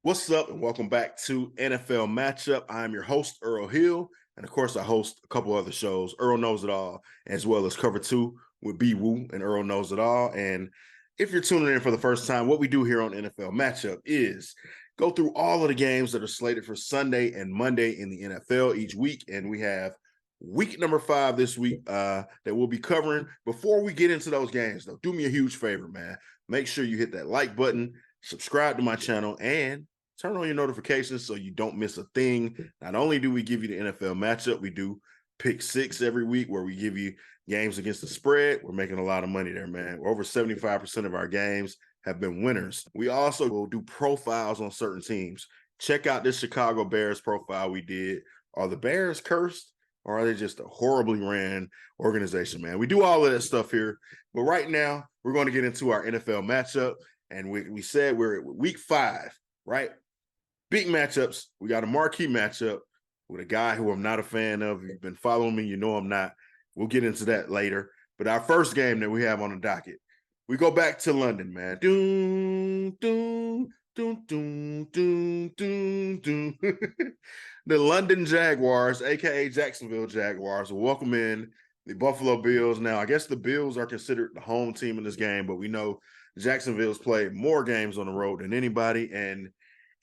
What's up, and welcome back to NFL Matchup. I'm your host, Earl Hill, and of course, I host a couple other shows, Earl Knows It All, as well as Cover 2 with B Woo and Earl Knows It All. And if you're tuning in for the first time, what we do here on NFL Matchup is go through all of the games that are slated for Sunday and Monday in the NFL each week, and we have week number 5 this week that we'll be covering. Before we get into those games, though, do me a huge favor, man. Make sure you hit that like button, subscribe to my channel, and turn on your notifications so you don't miss a thing. Not only do we give you the NFL matchup, we do pick six every week where we give you games against the spread. We're making a lot of money there, man. Over 75% of our games have been winners. We also will do profiles on certain teams. Check out this Chicago Bears profile we did. Are the Bears cursed, or are they just a horribly ran organization, man? We do all of that stuff here. But right now, we're going to get into our NFL matchup. And we said we're at week 5, right? Big matchups. We got a marquee matchup with a guy who I'm not a fan of. If you've been following me, you know I'm not. We'll get into that later. But our first game that we have on the docket, we go back to London, man. Doom, doom, doom, doom, doom, doom, doom. The London Jaguars, a.k.a. Jacksonville Jaguars, will welcome in the Buffalo Bills. Now, I guess the Bills are considered the home team in this game, but we know Jacksonville's played more games on the road than anybody, and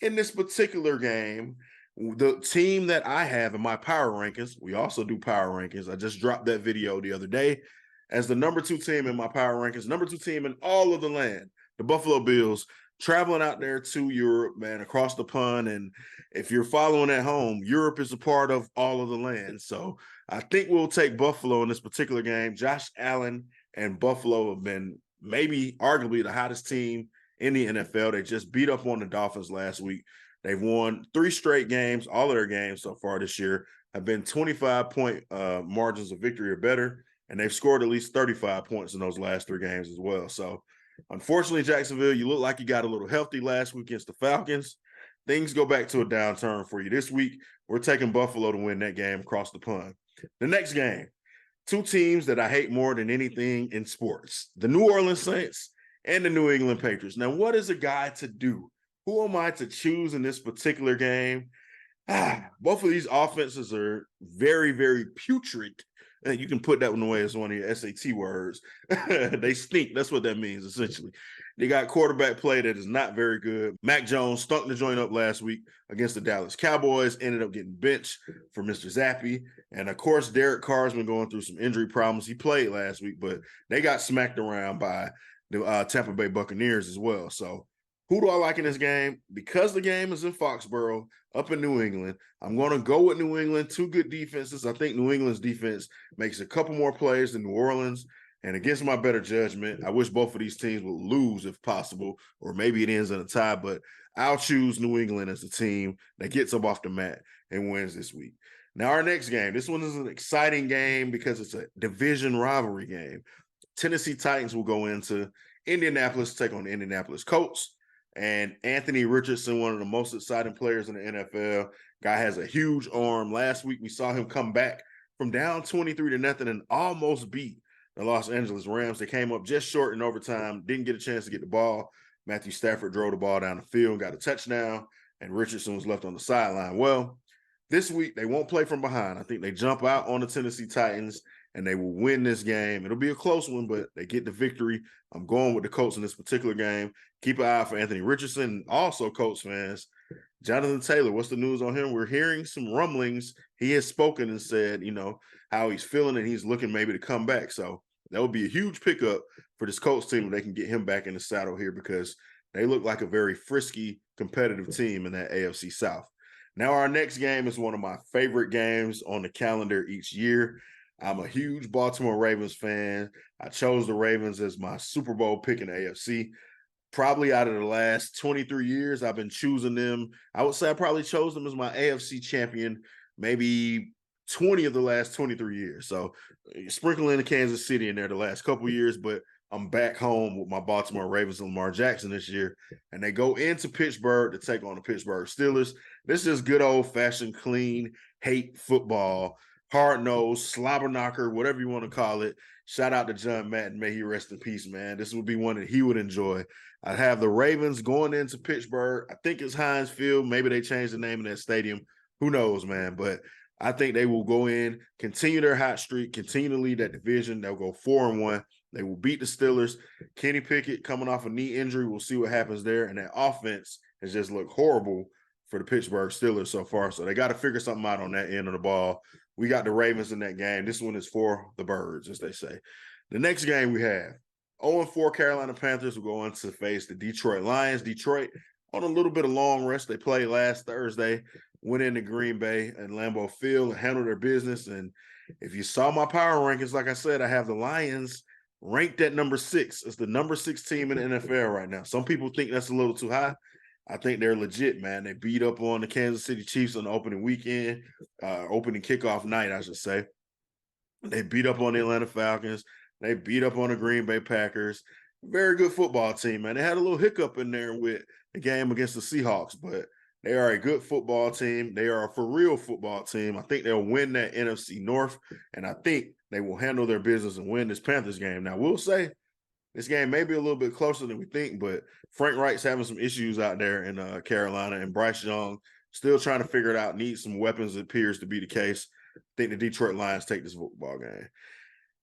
in this particular game, the team that I have in my power rankings, we also do power rankings. I just dropped that video the other day as the number 2 team in my power rankings, number 2 team in all of the land, the Buffalo Bills, traveling out there to Europe, man, across the pond. And if you're following at home, Europe is a part of all of the land. So I think we'll take Buffalo in this particular game. Josh Allen and Buffalo have been maybe arguably the hottest team in the NFL. They just beat up on the Dolphins last week. They've won 3 straight games. All of their games so far this year have been 25-point margins of victory or better, and they've scored at least 35 points in those last 3 games as well. So, unfortunately, Jacksonville, you look like you got a little healthy last week against the Falcons. Things go back to a downturn for you this week. We're taking Buffalo to win that game across the pond. The next game, 2 teams that I hate more than anything in sports, the New Orleans Saints and the New England Patriots. Now, what is a guy to do? Who am I to choose in this particular game? Both of these offenses are very, very putrid. And you can put that one away as one of your SAT words. They stink. That's what that means, essentially. They got quarterback play that is not very good. Mac Jones stunk the joint up last week against the Dallas Cowboys, ended up getting benched for Mr. Zappi. And, of course, Derek Carr's been going through some injury problems. He played last week, but they got smacked around by the Tampa Bay Buccaneers as well. So who do I like in this game? Because the game is in Foxborough, up in New England, I'm going to go with New England. 2 good defenses. I think New England's defense makes a couple more plays than New Orleans. And against my better judgment, I wish both of these teams would lose if possible, or maybe it ends in a tie, but I'll choose New England as the team that gets up off the mat and wins this week. Now, our next game, this one is an exciting game because it's a division rivalry game. Tennessee Titans will go into Indianapolis to take on the Indianapolis Colts. And Anthony Richardson, one of the most exciting players in the NFL. Guy has a huge arm. Last week, we saw him come back from down 23-0 and almost beat the Los Angeles Rams. They came up just short in overtime, didn't get a chance to get the ball. Matthew Stafford drove the ball down the field, got a touchdown, and Richardson was left on the sideline. Well, this week, they won't play from behind. I think they jump out on the Tennessee Titans, and they will win this game. It'll be a close one, but they get the victory. I'm going with the Colts in this particular game. Keep an eye out for Anthony Richardson. Also, Colts fans, Jonathan Taylor, what's the news on him? We're hearing some rumblings. He has spoken and said, how he's feeling, and he's looking maybe to come back. So that would be a huge pickup for this Colts team if they can get him back in the saddle here, because they look like a very frisky, competitive team in that AFC South. Now, our next game is one of my favorite games on the calendar each year. I'm a huge Baltimore Ravens fan. I chose the Ravens as my Super Bowl pick in the AFC. Probably out of the last 23 years, I've been choosing them. I would say I probably chose them as my AFC champion maybe 20 of the last 23 years. So sprinkling the Kansas City in there the last couple of years, but I'm back home with my Baltimore Ravens and Lamar Jackson this year. And they go into Pittsburgh to take on the Pittsburgh Steelers. This is good old-fashioned, clean, hate football. Hard-nosed, slobber knocker, whatever you want to call it. Shout out to John Madden. May he rest in peace, man. This would be one that he would enjoy. I have the Ravens going into Pittsburgh. I think it's Heinz Field. Maybe they changed the name of that stadium. Who knows, man? But I think they will go in, continue their hot streak, continue to lead that division. They'll go 4-1. They will beat the Steelers. Kenny Pickett coming off a knee injury. We'll see what happens there. And that offense has just looked horrible for the Pittsburgh Steelers so far. So they got to figure something out on that end of the ball. We got the Ravens in that game. This one is for the birds, as they say. The next game we have 0-4 Carolina Panthers will go on to face the Detroit Lions. Detroit on a little bit of long rest. They played last Thursday, went into Green Bay and Lambeau Field and handled their business. And if you saw my power rankings, like I said, I have the Lions ranked at number 6. It's the number 6 team in the NFL right now. Some people think that's a little too high. I think they're legit, man. They beat up on the Kansas City Chiefs on the opening weekend, opening kickoff night, I should say. They beat up on the Atlanta Falcons. They beat up on the Green Bay Packers. Very good football team, man. They had a little hiccup in there with the game against the Seahawks, but they are a good football team. They are a for-real football team. I think they'll win that NFC North, and I think they will handle their business and win this Panthers game. Now, we'll say this game may be a little bit closer than we think, but Frank Reich's having some issues out there in Carolina, and Bryce Young still trying to figure it out, needs some weapons, it appears to be the case. I think the Detroit Lions take this football game.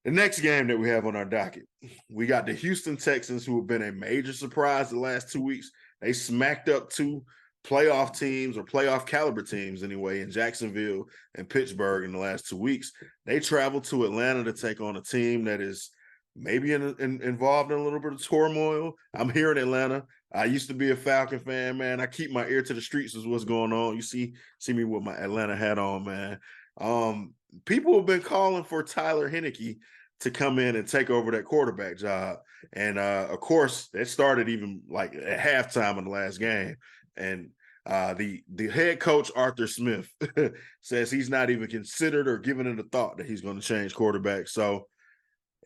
The next game that we have on our docket, we got the Houston Texans, who have been a major surprise the last 2 weeks. They smacked up 2 playoff teams, or playoff caliber teams anyway, in Jacksonville and Pittsburgh in the last 2 weeks. They traveled to Atlanta to take on a team that is maybe involved in a little bit of turmoil. I'm here in Atlanta. I used to be a Falcon fan, man. I keep my ear to the streets is what's going on. You see me with my Atlanta hat on, man. People have been calling for Tyler Heineke to come in and take over that quarterback job. And of course, that started even like at halftime in the last game. And the head coach, Arthur Smith, says he's not even considered or given it a thought that he's going to change quarterback. So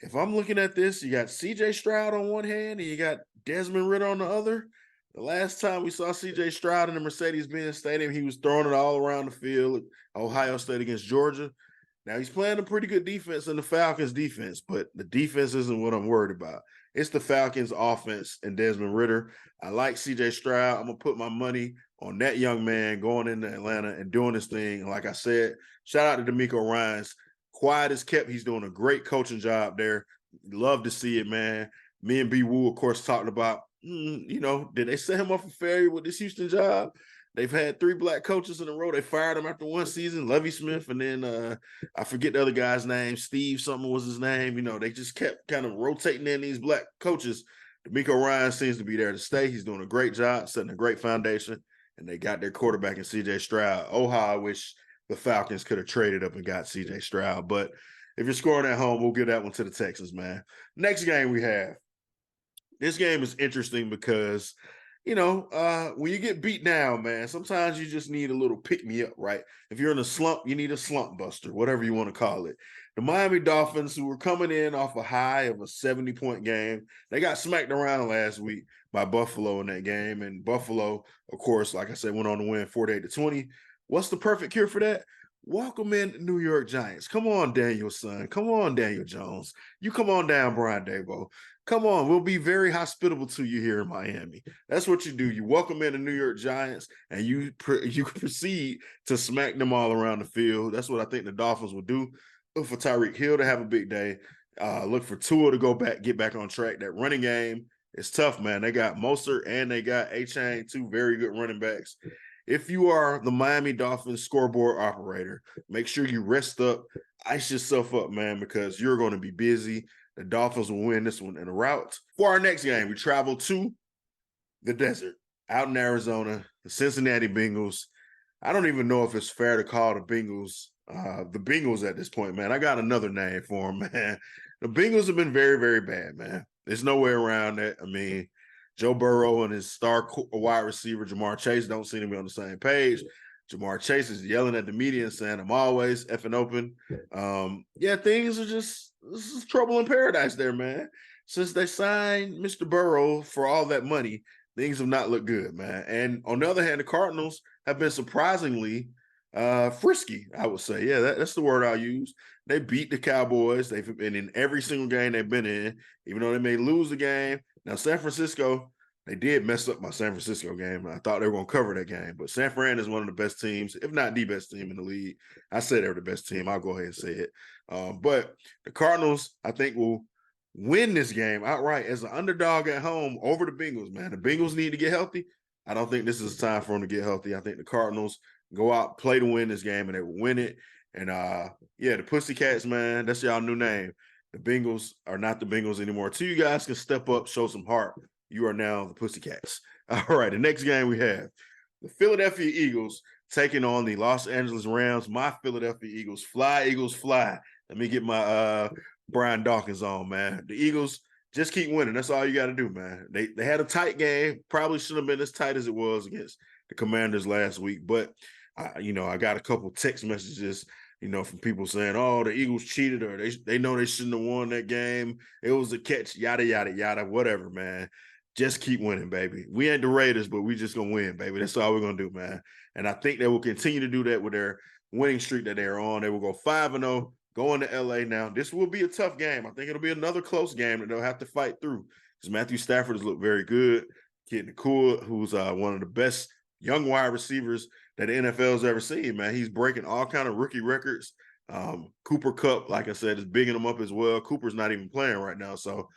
if I'm looking at this, you got CJ Stroud on one hand and you got Desmond Ridder on the other. The last time we saw CJ Stroud in the Mercedes-Benz Stadium, he was throwing it all around the field at Ohio State against Georgia. Now he's playing a pretty good defense in the Falcons defense, but the defense isn't what I'm worried about. It's the Falcons offense and Desmond Ridder. I like CJ Stroud. I'm going to put my money on that young man going into Atlanta and doing this thing. And like I said, shout out to D'Amico Ryans. Quiet as kept. He's doing a great coaching job there. Love to see it, man. Me and B. Woo, of course, talking about, did they set him up for failure with this Houston job? They've had 3 black coaches in a row. They fired him after one season, Lovie Smith, and then I forget the other guy's name. Steve something was his name. They just kept kind of rotating in these black coaches. D'Amico Ryans seems to be there to stay. He's doing a great job, setting a great foundation, and they got their quarterback in C.J. Stroud. Oh, how I wish the Falcons could have traded up and got C.J. Stroud. But if you're scoring at home, we'll give that one to the Texans, man. Next game we have. This game is interesting because, when you get beat down, man, sometimes you just need a little pick-me-up, right? If you're in a slump, you need a slump buster, whatever you want to call it. The Miami Dolphins, who were coming in off a high of a 70-point game, they got smacked around last week by Buffalo in that game. And Buffalo, of course, like I said, went on to win 48-20. What's the perfect cure for that? Welcome in the New York Giants. Come on, Daniel Son. Come on, Daniel Jones. You come on down, Brian Daboll. Come on, we'll be very hospitable to you here in Miami. That's what you do. You welcome in the New York Giants, and you proceed to smack them all around the field. That's what I think the Dolphins will do. Look for Tyreek Hill to have a big day. Look for Tua to get back on track. That running game is tough, man. They got Mostert and they got A-Chain, 2 very good running backs. If you are the Miami Dolphins scoreboard operator, make sure you rest up, ice yourself up, man, because you're going to be busy. The Dolphins will win this one in a rout. For our next game, we travel to the desert out in Arizona, the Cincinnati Bengals. I don't even know if it's fair to call the Bengals at this point, man. I got another name for them, man. The Bengals have been very, very bad, man. There's no way around that. I mean, Joe Burrow and his star wide receiver, Jamar Chase, don't seem to be on the same page. Jamar Chase is yelling at the media and saying, I'm always effing open. Things are this is trouble in paradise there, man. Since they signed Mr. Burrow for all that money, things have not looked good, man. And on the other hand, the Cardinals have been surprisingly Frisky, I would say. Yeah, that's the word I'll use. They beat the Cowboys. They've been in every single game they've been in, even though they may lose the game. Now, San Francisco, they did mess up my San Francisco game. I thought they were going to cover that game, but San Fran is one of the best teams, if not the best team in the league. I said they're the best team. I'll go ahead and say it. But the Cardinals, I think, will win this game outright as an underdog at home over the Bengals, man. The Bengals need to get healthy. I don't think this is the time for them to get healthy. I think the Cardinals go out, play to win this game, and they will win it. And yeah, the Pussycats, man, that's y'all new name. The Bengals are not the Bengals anymore. Two you guys can step up, show some heart. You are now the Pussycats. All right, the next game we have the Philadelphia Eagles taking on the Los Angeles Rams. My Philadelphia Eagles fly, Eagles fly. Let me get my Brian Dawkins on, man. The Eagles just keep winning. That's all you got to do, man. They had a tight game. Probably shouldn't have been as tight as it was against the Commanders last week, but I got a couple text messages, from people saying, "Oh, the Eagles cheated, or they know they shouldn't have won that game. It was a catch, yada yada yada, whatever, man. Just keep winning, baby. We ain't the Raiders, but we just gonna win, baby. That's all we're gonna do, man. And I think they will continue to do that with their winning streak that they're on. They will go 5-0, going to LA now. This will be a tough game. I think it'll be another close game that they'll have to fight through because Matthew Stafford has looked very good. Kid Nakua, who's one of the best young wide receivers that the NFL's ever seen, man. He's breaking all kind of rookie records. Cooper Kupp, like I said, is bigging him up as well. Cooper's not even playing right now. So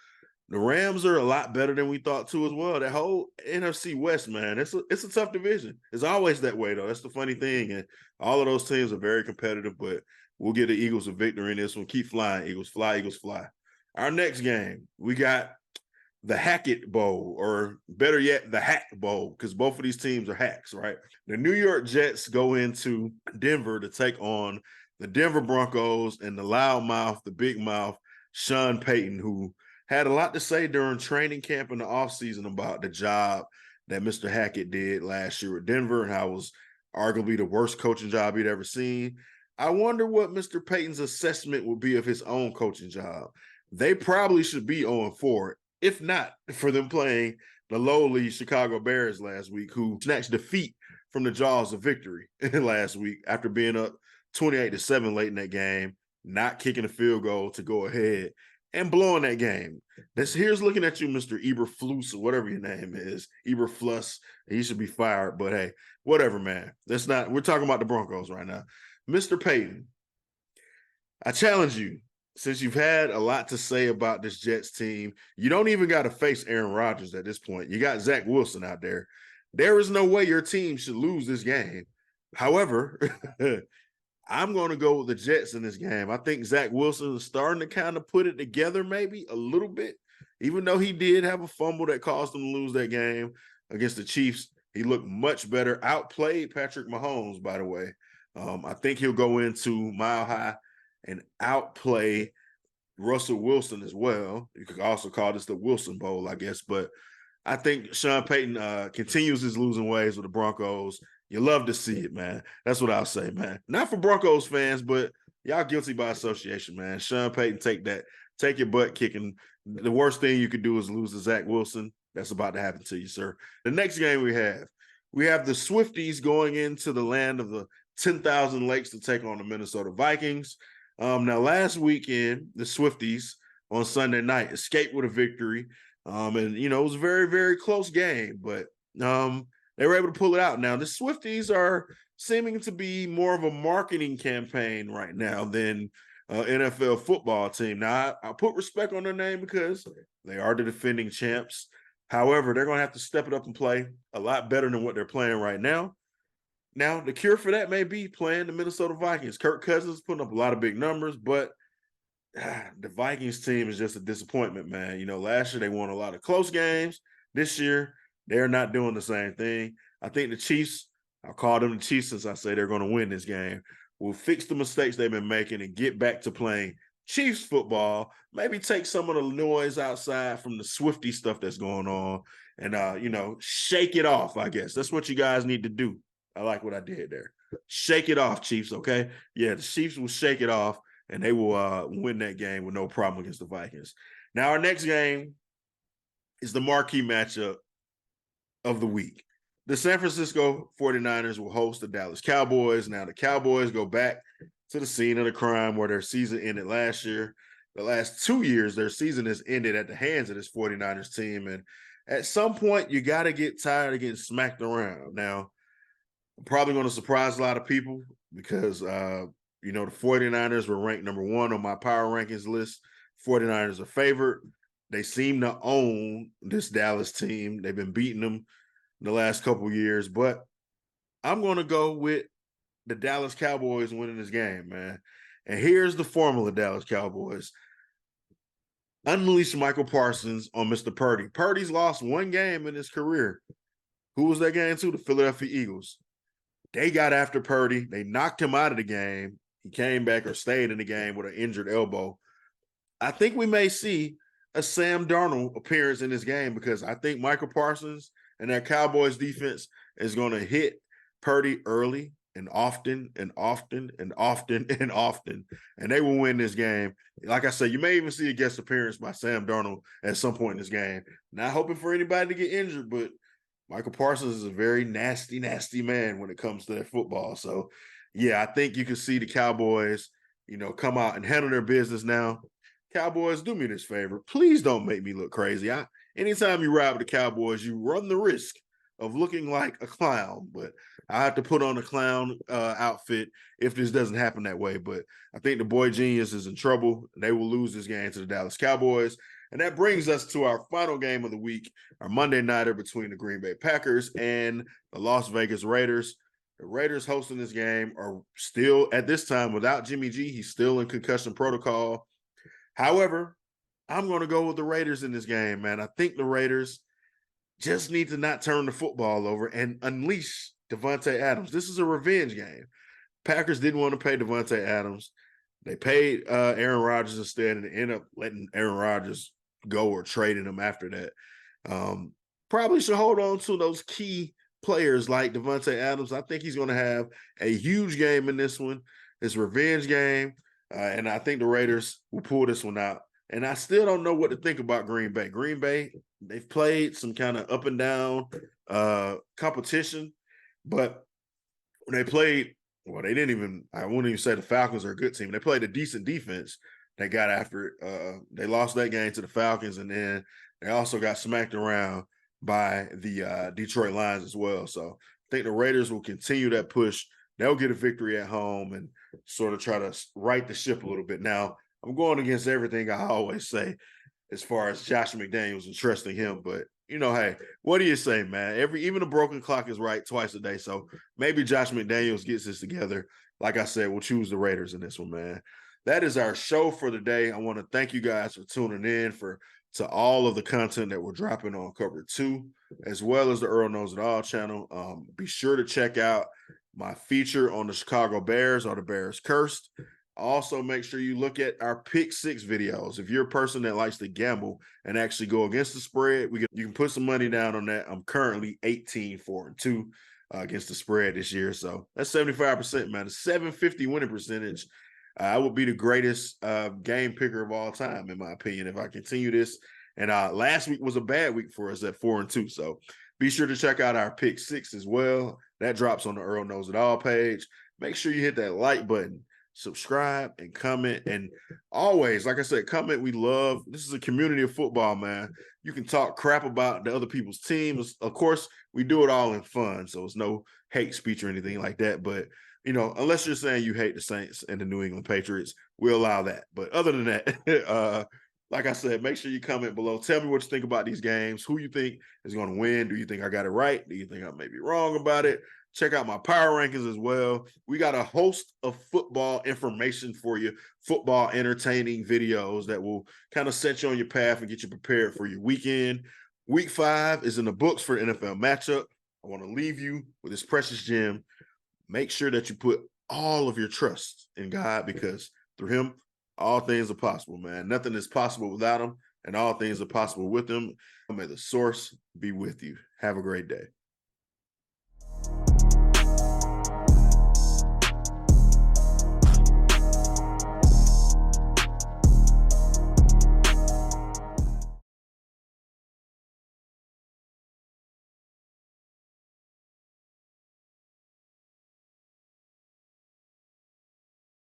the Rams are a lot better than we thought too as well. That whole NFC West, man, it's a tough division. It's always that way, though. That's the funny thing. And all of those teams are very competitive, but we'll get the Eagles a victory in this one. Keep flying, Eagles. Fly, Eagles, fly. Our next game, we got the Hackett Bowl, or better yet, the Hack Bowl, because both of these teams are hacks, right? The New York Jets go into Denver to take on the Denver Broncos and the loudmouth, the big mouth, Sean Payton, who had a lot to say during training camp in the offseason about the job that Mr. Hackett did last year at Denver and how it was arguably the worst coaching job he'd ever seen. I wonder what Mr. Payton's assessment would be of his own coaching job. They probably should be 0-4, if not for them playing the lowly Chicago Bears last week, who snatched defeat from the jaws of victory last week after being up 28-7 late in that game, not kicking a field goal to go ahead and blowing that game. Here's looking at you, Mr. Eberflus, or whatever your name is, Eberflus. He should be fired, but hey, whatever, man. We're talking about the Broncos right now. Mr. Payton, I challenge you, since you've had a lot to say about this Jets team, you don't even got to face Aaron Rodgers at this point. You got Zach Wilson out there. There is no way your team should lose this game. However, I'm going to go with the Jets in this game. I think Zach Wilson is starting to kind of put it together maybe a little bit, even though he did have a fumble that caused him to lose that game against the Chiefs. He looked much better, outplayed Patrick Mahomes, by the way. I think he'll go into Mile High and outplay Russell Wilson as well. You could also call this the Wilson Bowl, I guess. But I think Sean Payton continues his losing ways with the Broncos. You love to see it, man. That's what I'll say, man. Not for Broncos fans, but y'all guilty by association, man. Sean Payton, take your butt kicking. The worst thing you could do is lose to Zach Wilson. That's about to happen to you, sir. The next game we have the Swifties going into the land of the 10,000 lakes to take on the Minnesota Vikings. Now, last weekend, the Swifties on Sunday night escaped with a victory. And, it was a very, very close game, but they were able to pull it out. Now, the Swifties are seeming to be more of a marketing campaign right now than NFL football team. Now, I put respect on their name because they are the defending champs. However, they're going to have to step it up and play a lot better than what they're playing right now. Now, the cure for that may be playing the Minnesota Vikings. Kirk Cousins putting up a lot of big numbers, but the Vikings team is just a disappointment, man. Last year they won a lot of close games. This year, they're not doing the same thing. I think the Chiefs, I'll call them the Chiefs since I say they're going to win this game, will fix the mistakes they've been making and get back to playing Chiefs football, maybe take some of the noise outside from the Swifty stuff that's going on and, shake it off, I guess. That's what you guys need to do. I like what I did there. Shake it off, Chiefs, okay? Yeah, the Chiefs will shake it off, and they will win that game with no problem against the Vikings. Now, our next game is the marquee matchup of the week. The San Francisco 49ers will host the Dallas Cowboys. Now, the Cowboys go back to the scene of the crime where their season ended last year. The last 2 years, their season has ended at the hands of this 49ers team. And at some point, you got to get tired of getting smacked around. Now, I'm probably going to surprise a lot of people because, the 49ers were ranked number 1 on my power rankings list. 49ers are favored. They seem to own this Dallas team. They've been beating them in the last couple of years, but I'm going to go with the Dallas Cowboys winning this game, man. And here's the formula, Dallas Cowboys. Unleash Michael Parsons on Mr. Purdy. Purdy's lost 1 game in his career. Who was that game to? The Philadelphia Eagles. They got after Purdy. They knocked him out of the game. He came back or stayed in the game with an injured elbow. I think we may see a Sam Darnold appearance in this game because I think Michael Parsons and that Cowboys defense is going to hit Purdy early and often and often and often and often, and they will win this game. Like I said, you may even see a guest appearance by Sam Darnold at some point in this game. Not hoping for anybody to get injured, but Michael Parsons is a very nasty, nasty man when it comes to that football. So, yeah, I think you can see the Cowboys, come out and handle their business now. Cowboys, do me this favor. Please don't make me look crazy. Anytime you ride with the Cowboys, you run the risk of looking like a clown. But I have to put on a clown outfit if this doesn't happen that way. But I think the boy genius is in trouble. They will lose this game to the Dallas Cowboys. And that brings us to our final game of the week, our Monday nighter between the Green Bay Packers and the Las Vegas Raiders. The Raiders hosting this game are still, at this time, without Jimmy G. He's still in concussion protocol. However, I'm going to go with the Raiders in this game, man. I think the Raiders just need to not turn the football over and unleash Davante Adams. This is a revenge game. Packers didn't want to pay Davante Adams. They paid Aaron Rodgers instead, and ended up letting Aaron Rodgers go or trading him after that. Probably should hold on to those key players like Davante Adams. I think he's going to have a huge game in this one. It's a revenge game. And I think the Raiders will pull this one out. And I still don't know what to think about Green Bay. Green Bay, they've played some kind of up and down competition. But when they played, I wouldn't even say the Falcons are a good team. They played a decent defense. They got after it. They lost that game to the Falcons. And then they also got smacked around by the Detroit Lions as well. So I think the Raiders will continue that push. They'll get a victory at home and sort of try to right the ship a little bit. Now, I'm going against everything I always say as far as Josh McDaniels and trusting him. But, hey, what do you say, man? Even a broken clock is right twice a day. So maybe Josh McDaniels gets this together. Like I said, we'll choose the Raiders in this one, man. That is our show for the day. I want to thank you guys for tuning in to all of the content that we're dropping on Cover 2, as well as the Earl Knows It All channel. Be sure to check out my feature on the Chicago Bears or the Bears Cursed. Also, make sure you look at our Pick 6 videos. If you're a person that likes to gamble and actually go against the spread, you can put some money down on that. I'm currently 18-4-2 against the spread this year. So that's 75%, man. A 750 winning percentage. I would be the greatest game picker of all time, in my opinion, if I continue this. And last week was a bad week for us at 4-2. So be sure to check out our Pick 6 as well. That drops on the Earl Knows It All page. Make sure you hit that like button, subscribe, and comment. And always, like I said, comment. We love. This is a community of football, man. You can talk crap about the other people's teams. Of course, we do it all in fun, so it's no hate speech or anything like that. But unless you're saying you hate the Saints and the New England Patriots, we'll allow that. But other than that, like I said, make sure you comment below. Tell me what you think about these games. Who you think is going to win? Do you think I got it right? Do you think I may be wrong about it? Check out my power rankings as well. We got a host of football information for you, football entertaining videos that will kind of set you on your path and get you prepared for your weekend. Week 5 is in the books for NFL matchup. I want to leave you with this precious gem. Make sure that you put all of your trust in God, because through him, all things are possible, man. Nothing is possible without him, and all things are possible with him. May the source be with you. Have a great day.